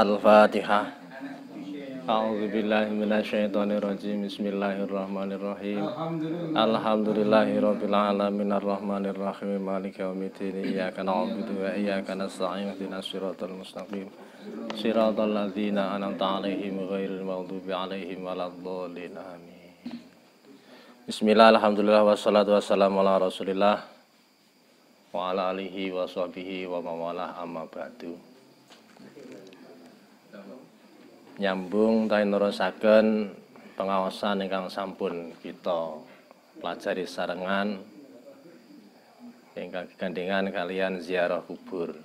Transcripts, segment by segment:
Al-Fatihah. A'udzubillahi minasyaitonirrajim. Bismillahirrahmanirrahim. Alhamdulillahirabbil alamin arrahmanirrahim maliki yaumiddin. Iyyaka na'budu wa iyyaka nasta'in ihdinas siratal mustaqim. Siratal ladzina an'amta 'alaihim ghairil maghdubi 'alaihim waladdallin. Amin. Bismillah, alhamdulillah, wassalatu wassalamu ala rasulillah wa ala alihi wa sahbihi wa mawalah, amma ba'du. Nyambung tawi nerusaken pengawasan ingkang sampun kita pelajari sarengan ingkang gegandhengan kalian ziarah kubur.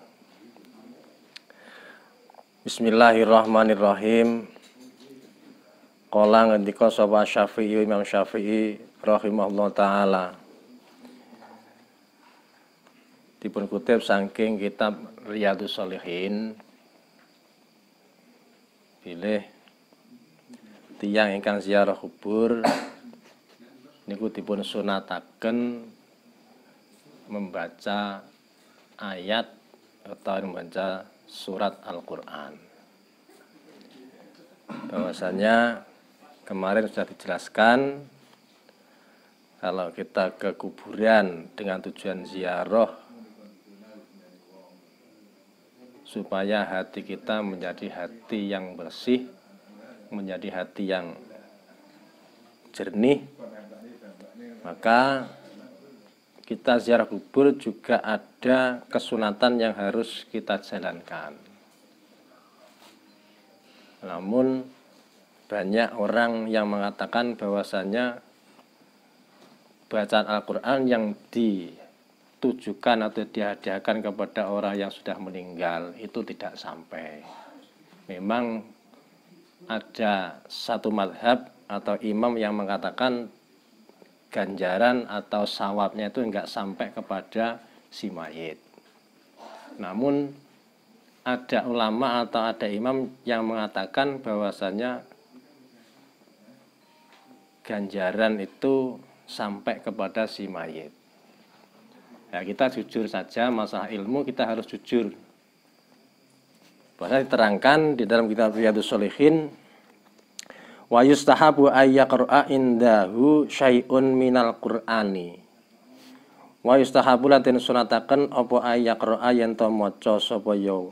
Bismillahirrahmanirrahim. Qala ngendika sapa Syafi'i, Imam Syafi'i rahimahullah taala, dipun kutip saking kitab Riyadhus Shalihin, pilih tiyang ingkang ziarah kubur niku dipun sunataken membaca ayat atau membaca surat Al-Qur'an. Bahwasanya kemarin sudah dijelaskan kalau kita ke kuburan dengan tujuan ziarah supaya hati kita menjadi hati yang bersih, menjadi hati yang jernih, maka kita ziarah kubur juga ada kesunatan yang harus kita jalankan. Namun banyak orang yang mengatakan bahwasanya bacaan Al-Quran yang ditujukan atau dihadiahkan kepada orang yang sudah meninggal itu tidak sampai. Memang ada satu madhab atau imam yang mengatakan ganjaran atau sawabnya itu enggak sampai kepada si mayit. Namun ada ulama atau ada imam yang mengatakan bahwasanya ganjaran itu sampai kepada si mayit. Ya, kita jujur saja, masalah ilmu kita harus jujur. Bahwa diterangkan di dalam kitab Riyadhus Shalihin, wa yustahabu ayyaqra'a indahu syai'un minal Qur'ani. Wa yustahabu lan den sunataken apa ayyaqra'a yen to maca sapa ya.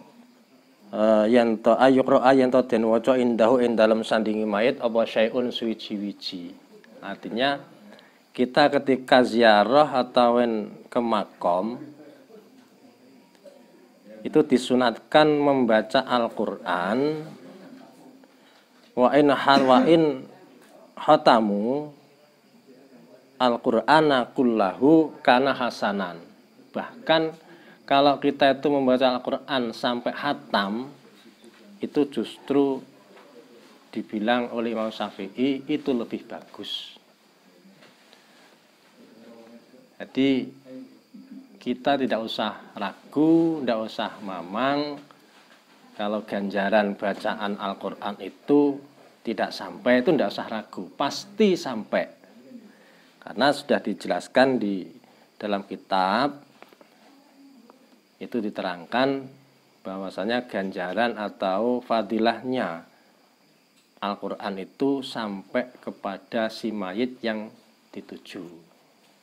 Yen to ayyaqra'a yen to den waca indahu ing dalem sandingi mayit apa syai'un suwiji-wiji. Artinya kita ketika ziarah atau ke makom itu disunatkan membaca Al-Qur'an, wa in khatamu Al-Qur'ana kullahu kana hasanan. Bahkan kalau kita itu membaca Al-Qur'an sampai khatam, itu justru dibilang oleh Imam Syafi'i itu lebih bagus. Jadi kita tidak usah ragu, tidak usah mamang kalau ganjaran bacaan Al-Quran itu tidak sampai, itu tidak usah ragu, pasti sampai. Karena sudah dijelaskan di dalam kitab, itu diterangkan bahwasanya ganjaran atau fadilahnya Al-Quran itu sampai kepada si mayit yang dituju.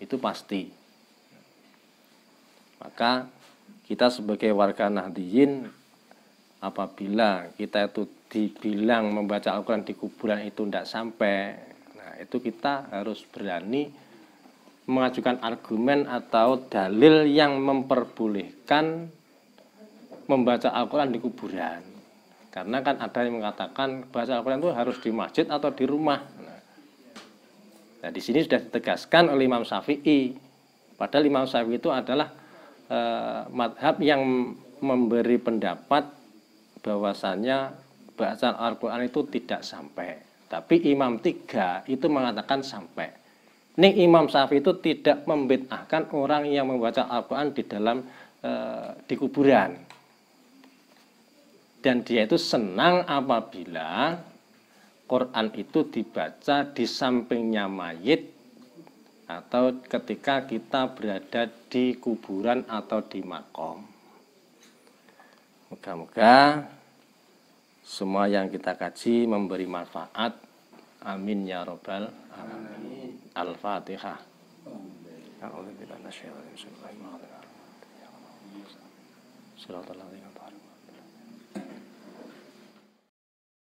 Itu pasti. Maka kita sebagai warga Nahdliyin, apabila kita itu dibilang membaca Al-Quran di kuburan itu tidak sampai, nah itu kita harus berani mengajukan argumen atau dalil yang memperbolehkan membaca Al-Quran di kuburan. Karena kan ada yang mengatakan baca Al-Quran itu harus di masjid atau di rumah. Nah, di sini sudah ditegaskan oleh Imam Syafi'i. Padahal Imam Syafi'i itu adalah madhab yang memberi pendapat bahwasanya bacaan Al-Quran itu tidak sampai. Tapi Imam 3 itu mengatakan sampai. Ini Imam Syafi'i itu tidak membid'ahkan orang yang membaca Al-Quran di dalam di kuburan. Dan dia itu senang apabila Quran itu dibaca di sampingnya mayit atau ketika kita berada di kuburan atau di makom. Moga-moga semua yang kita kaji memberi manfaat. Amin ya robbal alamin. Al-Fatihah. A'udzu billahi minasyaitonir rajim. Bismillahirrahmanirrahim.